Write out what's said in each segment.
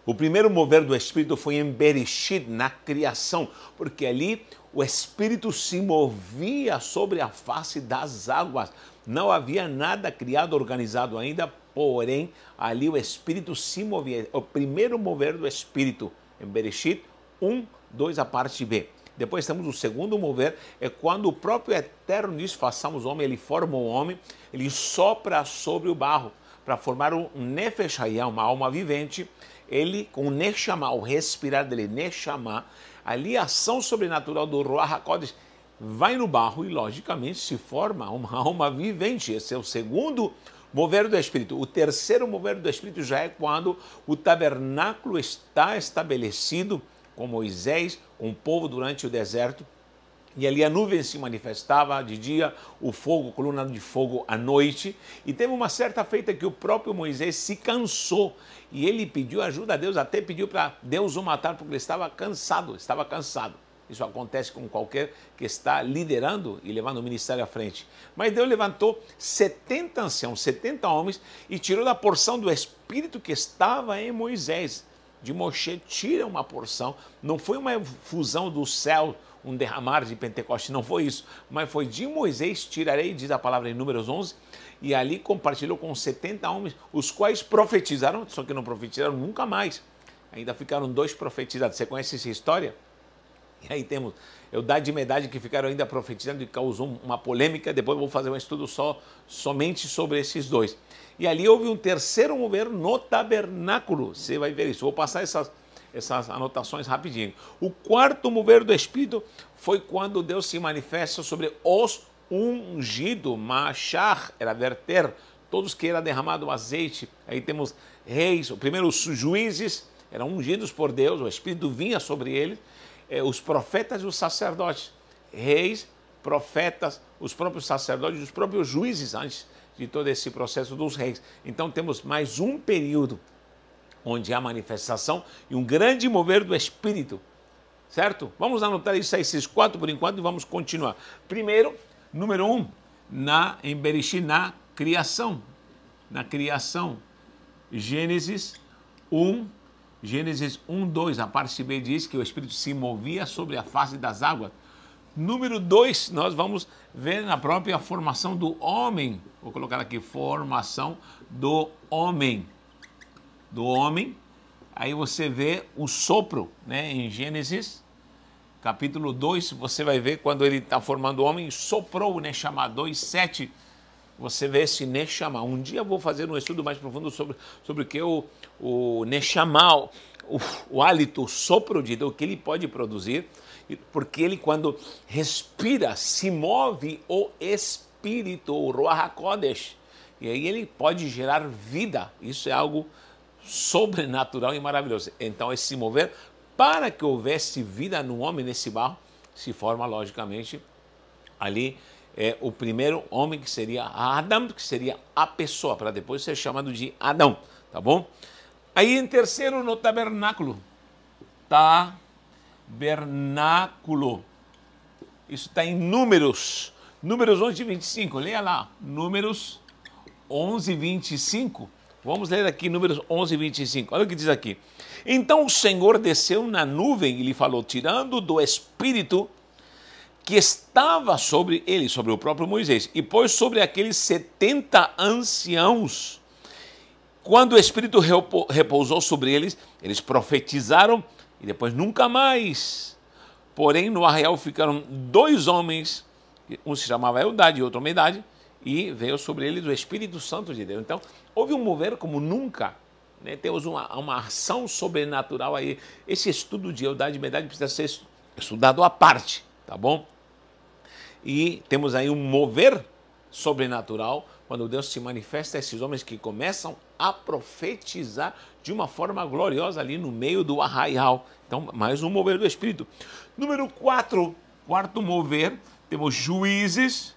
O primeiro mover do Espírito foi em Bereshit, na criação, porque ali o Espírito se movia sobre a face das águas. Não havia nada criado, organizado ainda, porém, ali o Espírito se movia. O primeiro mover do Espírito, em Bereshit 1, 2, a parte B. Depois temos o segundo mover, é quando o próprio Eterno diz, façamos homem, ele forma o homem, ele sopra sobre o barro, para formar um Nefesh Hayah, uma alma vivente. Ele, com o Neshama, o respirar dele, Neshama, ali a ação sobrenatural do Ruach HaKodesh vai no barro e, logicamente, se forma uma alma vivente. Esse é o segundo mover do Espírito. O terceiro mover do Espírito já é quando o tabernáculo está estabelecido com Moisés, com o povo durante o deserto, e ali a nuvem se manifestava de dia, o fogo, coluna de fogo à noite. E teve uma certa feita que o próprio Moisés se cansou e ele pediu ajuda a Deus, até pediu para Deus o matar porque ele estava cansado, Isso acontece com qualquer que está liderando e levando o ministério à frente. Mas Deus levantou 70 anciãos, 70 homens e tirou da porção do Espírito que estava em Moisés. De Moshe tira uma porção, não foi uma fusão do céu, um derramar de Pentecostes, não foi isso, mas foi de Moisés, tirarei, diz a palavra em Números 11, e ali compartilhou com 70 homens, os quais profetizaram, só que não profetizaram nunca mais, ainda ficaram 2 profetizados. Você conhece essa história? E aí temos Eldad e Medad que ficaram ainda profetizando e causou uma polêmica, depois eu vou fazer um estudo somente sobre esses 2. E ali houve um terceiro mover no tabernáculo, você vai ver isso, vou passar essas anotações rapidinho. O quarto mover do Espírito foi quando Deus se manifesta sobre os ungidos, Machar, era verter, todos que era derramado azeite. Aí temos reis, primeiro os juízes, eram ungidos por Deus, o Espírito vinha sobre eles, os profetas e os sacerdotes, reis, profetas, os próprios sacerdotes e os próprios juízes antes de todo esse processo dos reis. Então temos mais um período onde há manifestação e um grande mover do Espírito, certo? Vamos anotar isso aí, esses 4 por enquanto, e vamos continuar. Primeiro, número 1, em Bereshit, na criação, Gênesis 1, 2, a parte B diz que o Espírito se movia sobre a face das águas. Número 2, nós vamos ver na própria formação do homem, vou colocar aqui, formação do homem, aí você vê o sopro, né, em Gênesis, capítulo 2, você vai ver quando ele está formando o homem, soprou o Neshama, 2:7, você vê esse Neshama. Um dia eu vou fazer um estudo mais profundo sobre o que o Neshama, o hálito, o sopro de Deus, o que ele pode produzir, porque ele, quando respira, se move o Espírito, o Ruach HaKodesh, e aí ele pode gerar vida. Isso é algo sobrenatural e maravilhoso. Então esse mover, para que houvesse vida no homem, nesse barro, se forma logicamente ali o primeiro homem, que seria Adam, que seria a pessoa, para depois ser chamado de Adão, tá bom? Aí em terceiro, no tabernáculo, isso está em Números 11:25, leia lá, Números 11:25. Vamos ler aqui Números 11:25. Olha o que diz aqui. Então o Senhor desceu na nuvem e lhe falou, tirando do Espírito que estava sobre ele, sobre o próprio Moisés, e pôs sobre aqueles 70 anciãos. Quando o Espírito repousou sobre eles, eles profetizaram e depois nunca mais. Porém, no arraial ficaram 2 homens, um se chamava Eldad e outro Medad, e veio sobre eles o Espírito Santo de Deus. Então, houve um mover como nunca, né? Temos uma ação sobrenatural aí. Esse estudo de Eldad e Medad precisa ser estudado à parte, tá bom? E temos aí um mover sobrenatural, quando Deus se manifesta a esses homens que começam a profetizar de uma forma gloriosa ali no meio do arraial. Então, mais um mover do Espírito. Número 4, quarto mover, temos juízes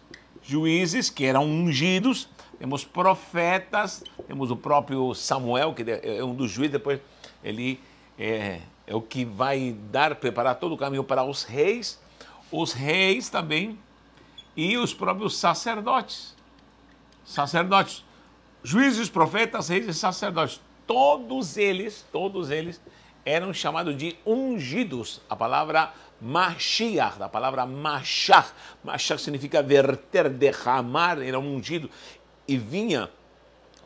que eram ungidos, temos profetas, temos o próprio Samuel, que é um dos juízes, depois ele é o que vai preparar todo o caminho para os reis também, e os próprios sacerdotes, juízes, profetas, reis e sacerdotes, todos eles eram chamados de ungidos. A palavra Mashiach, da palavra Mashach. Mashach significa verter, derramar, era um ungido. E vinha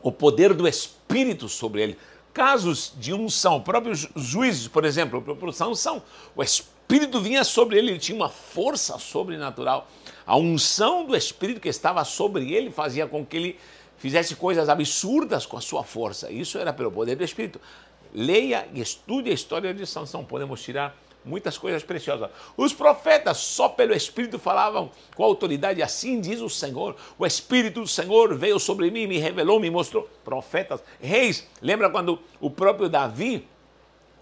o poder do Espírito sobre ele. Casos de unção, o próprio Juízes, por exemplo, o próprio Sansão, o Espírito vinha sobre ele, ele tinha uma força sobrenatural. A unção do Espírito que estava sobre ele fazia com que ele fizesse coisas absurdas com a sua força. Isso era pelo poder do Espírito. Leia e estude a história de Sansão, podemos tirar muitas coisas preciosas. Os profetas só pelo Espírito falavam com autoridade, assim diz o Senhor. O Espírito do Senhor veio sobre mim, me revelou, me mostrou. Profetas, reis, lembra quando o próprio Davi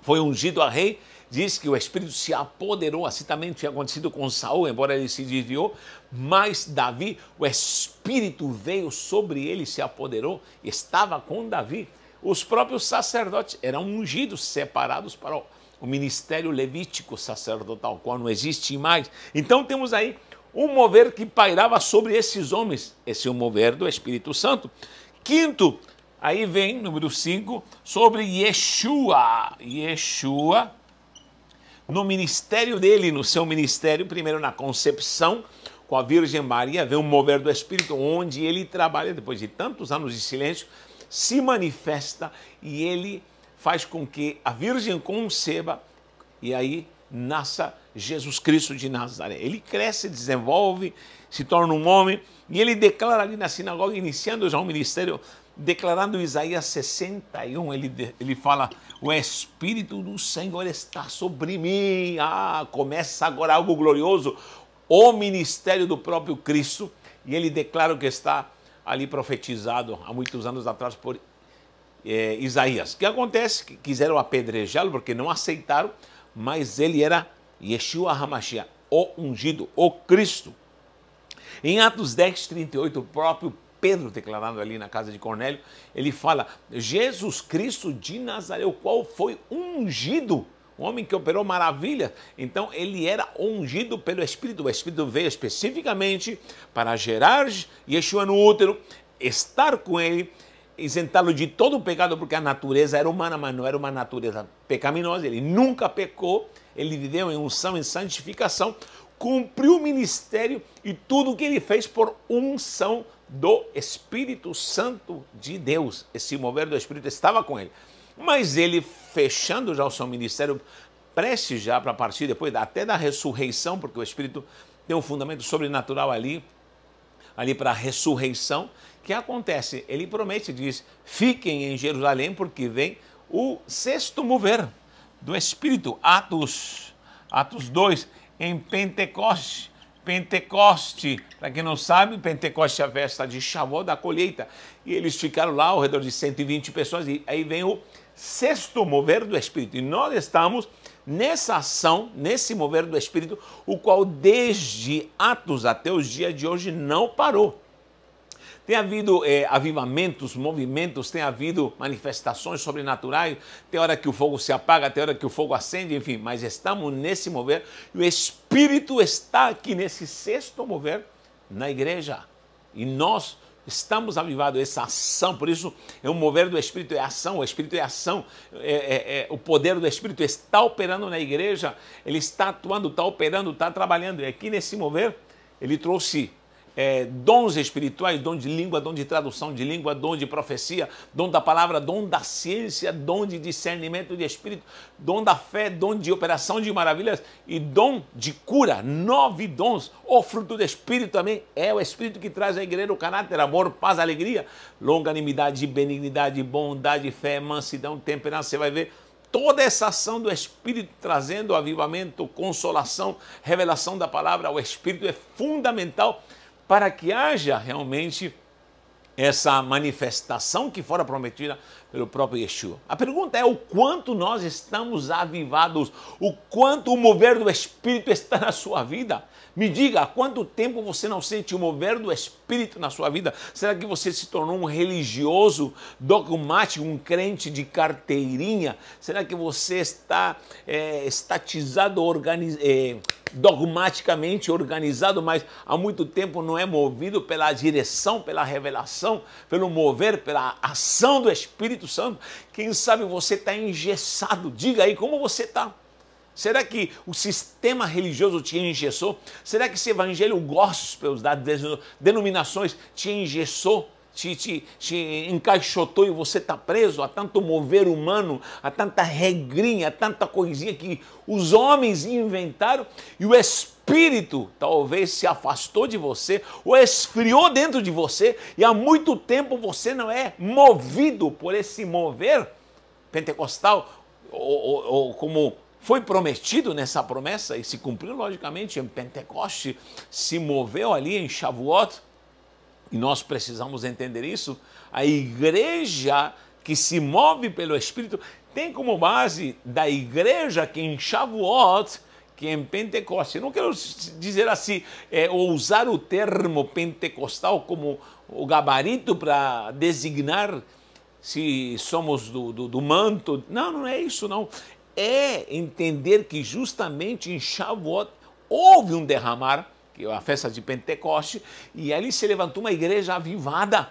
foi ungido a rei? Diz que o Espírito se apoderou, assim também tinha acontecido com Saul, embora ele se desviou, mas Davi, o Espírito veio sobre ele, se apoderou, estava com Davi. Os próprios sacerdotes eram ungidos, separados para o ministério levítico sacerdotal, qual não existe mais. Então temos aí um mover que pairava sobre esses homens, esse é o mover do Espírito Santo. Quinto, aí vem, número 5, sobre Yeshua. Yeshua, no ministério dele, no seu ministério, primeiro na concepção, com a Virgem Maria, vem um mover do Espírito, onde ele trabalha, depois de tantos anos de silêncio, se manifesta e ele faz com que a Virgem conceba e aí nasça Jesus Cristo de Nazaré. Ele cresce, desenvolve, se torna um homem e ele declara ali na sinagoga, iniciando já o ministério, declarando Isaías 61, ele fala, o Espírito do Senhor está sobre mim. Começa agora algo glorioso, o ministério do próprio Cristo, e ele declara o que está ali profetizado há muitos anos atrás por Isaías. O que acontece? Quiseram apedrejá-lo porque não aceitaram, mas ele era Yeshua HaMashiach, o ungido, o Cristo. Em Atos 10, 38, o próprio Pedro, declarando ali na casa de Cornélio, ele fala, Jesus Cristo de Nazaré, o qual foi ungido, um homem que operou maravilha. Então ele era ungido pelo Espírito. O Espírito veio especificamente para gerar Yeshua no útero, estar com ele, isentá-lo de todo o pecado, porque a natureza era humana, mas não era uma natureza pecaminosa. Ele nunca pecou, ele viveu em unção, em santificação, cumpriu o ministério e tudo o que ele fez por unção do Espírito Santo de Deus. Esse mover do Espírito estava com ele. Mas ele, fechando já o seu ministério, prestes já para partir depois até da ressurreição, porque o Espírito tem um fundamento sobrenatural ali para a ressurreição, que acontece? Ele promete, diz, fiquem em Jerusalém, porque vem o sexto mover do Espírito. Atos 2, em Pentecoste. Pentecoste, para quem não sabe, Pentecoste é a festa de Shavuot, da colheita. E eles ficaram lá ao redor de 120 pessoas, e aí vem o sexto mover do Espírito. E nós estamos nessa ação, nesse mover do Espírito, o qual desde Atos até os dias de hoje não parou. Tem havido avivamentos, movimentos, tem havido manifestações sobrenaturais, tem hora que o fogo se apaga, tem hora que o fogo acende, enfim, mas estamos nesse mover e o Espírito está aqui nesse sexto mover na igreja. E nós estamos avivados, essa ação, por isso é um mover do Espírito, é ação, o Espírito é ação, o poder do Espírito está operando na igreja, ele está atuando, está operando, está trabalhando. E aqui nesse mover, ele trouxe dons espirituais, dom de língua, dom de tradução de língua, dom de profecia, dom da palavra, dom da ciência, dom de discernimento de espírito, dom da fé, dom de operação de maravilhas e dom de cura. 9 dons. O fruto do Espírito também é o Espírito que traz à igreja o caráter, amor, paz, alegria, longanimidade, benignidade, bondade, fé, mansidão, temperança. Você vai ver toda essa ação do Espírito trazendo avivamento, consolação, revelação da palavra. O Espírito é fundamental para que haja realmente essa manifestação que fora prometida pelo próprio Yeshua. A pergunta é o quanto nós estamos avivados, o quanto o mover do Espírito está na sua vida. Me diga, há quanto tempo você não sente o mover do Espírito na sua vida? Será que você se tornou um religioso, dogmático, um crente de carteirinha? Será que você está estatizado, dogmaticamente organizado, mas há muito tempo não é movido pela direção, pela revelação, pelo mover, pela ação do Espírito Santo. Quem sabe você está engessado. Diga aí como você está. Será que o sistema religioso te engessou? Será que esse evangelho gospel das denominações te engessou? Te encaixotou e você está preso a tanto mover humano, a tanta regrinha, a tanta coisinha que os homens inventaram e o Espírito talvez se afastou de você ou esfriou dentro de você e há muito tempo você não é movido por esse mover pentecostal ou como foi prometido nessa promessa e se cumpriu logicamente em Pentecoste, se moveu ali em Shavuot. E nós precisamos entender isso. A igreja que se move pelo Espírito tem como base da igreja que em Shavuot, que em Pentecostes. Eu não quero dizer assim, ou usar o termo pentecostal como o gabarito para designar se somos do manto. Não, não é isso não. É entender que justamente em Shavuot houve um derramar, que é a festa de Pentecoste, e ali se levantou uma igreja avivada.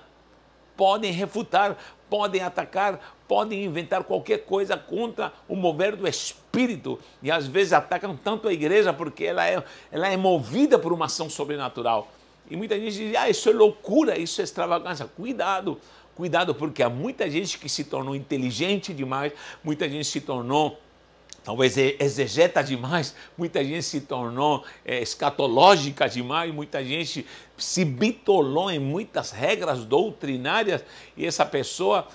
Podem refutar, podem atacar, podem inventar qualquer coisa contra o mover do Espírito. E às vezes atacam tanto a igreja porque ela é movida por uma ação sobrenatural. E muita gente diz, isso é loucura, isso é extravagância. Cuidado, cuidado, porque há muita gente que se tornou inteligente demais, muita gente se tornou talvez exegeta demais, muita gente se tornou escatológica demais, muita gente se bitolou em muitas regras doutrinárias e essa pessoa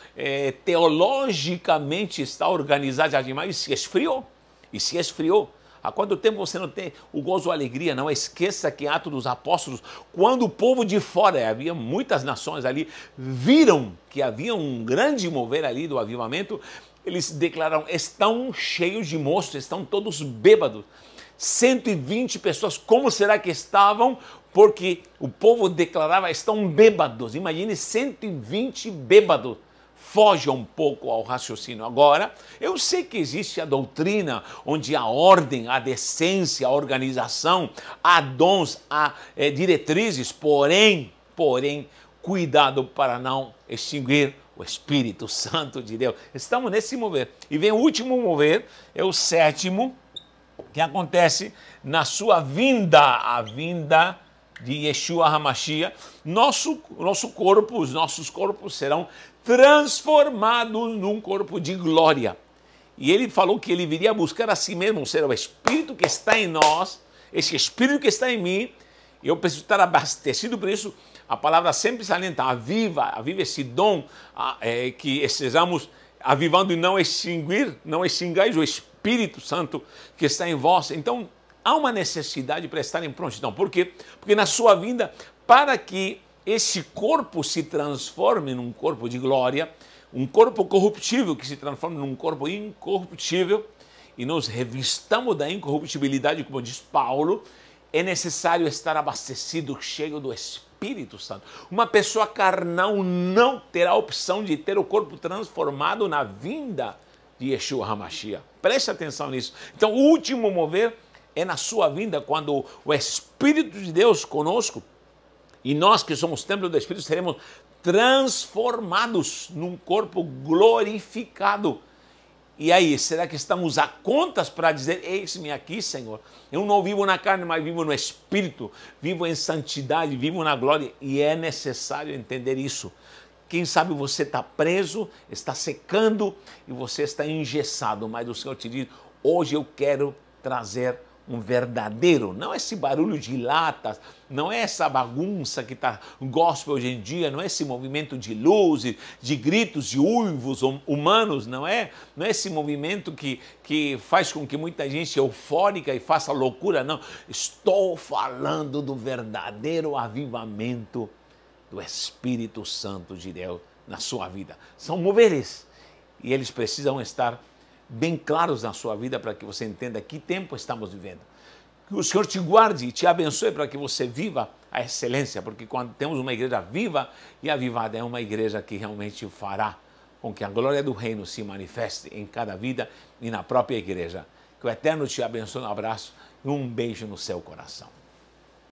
teologicamente está organizada demais e se esfriou, Há quanto tempo você não tem o gozo ou a alegria? Não esqueça que Atos dos Apóstolos, quando o povo de fora, havia muitas nações ali, viram que havia um grande mover ali do avivamento, eles declararam, estão cheios de moços, estão todos bêbados. 120 pessoas, como será que estavam? Porque o povo declarava, estão bêbados. Imagine 120 bêbados. Foge um pouco ao raciocínio. Agora, eu sei que existe a doutrina onde há ordem, há decência, há organização, há dons, há diretrizes, porém, cuidado para não extinguir o Espírito Santo de Deus. Estamos nesse mover. E vem o último mover, é o sétimo, que acontece na sua vinda, a vinda de Yeshua HaMashiach. Os nossos corpos serão transformados num corpo de glória. E ele falou que ele viria buscar a si mesmo, ou seja, o Espírito que está em nós, esse Espírito que está em mim, eu preciso estar abastecido por isso. A palavra sempre salienta, aviva esse dom, que estejamos avivando e não extingais o Espírito Santo que está em vós. Então, há uma necessidade para estar em prontidão. Por quê? Porque na sua vinda, para que esse corpo se transforme num corpo de glória, um corpo corruptível que se transforme num corpo incorruptível, e nos revistamos da incorruptibilidade, como diz Paulo, é necessário estar abastecido, cheio do Espírito Santo. Uma pessoa carnal não terá a opção de ter o corpo transformado na vinda de Yeshua HaMashiach. Preste atenção nisso. Então, o último mover é na sua vinda, quando o Espírito de Deus conosco, e nós que somos templo do Espírito, seremos transformados num corpo glorificado. E aí, será que estamos a contas para dizer, eis-me aqui, Senhor? Eu não vivo na carne, mas vivo no Espírito, vivo em santidade, vivo na glória. E é necessário entender isso. Quem sabe você está preso, está secando e você está engessado, mas o Senhor te diz, hoje eu quero trazer um verdadeiro, não esse barulho de latas, não é essa bagunça que está gospel hoje em dia, não é esse movimento de luz, de gritos, de uivos humanos, não é esse movimento que faz com que muita gente eufórica e faça loucura, não. Estou falando do verdadeiro avivamento do Espírito Santo de Deus na sua vida. São moveres e eles precisam estar bem claros na sua vida para que você entenda que tempo estamos vivendo. Que o Senhor te guarde e te abençoe para que você viva a excelência, porque quando temos uma igreja viva e avivada, é uma igreja que realmente fará com que a glória do reino se manifeste em cada vida e na própria igreja. Que o Eterno te abençoe. Um abraço Um beijo no seu coração.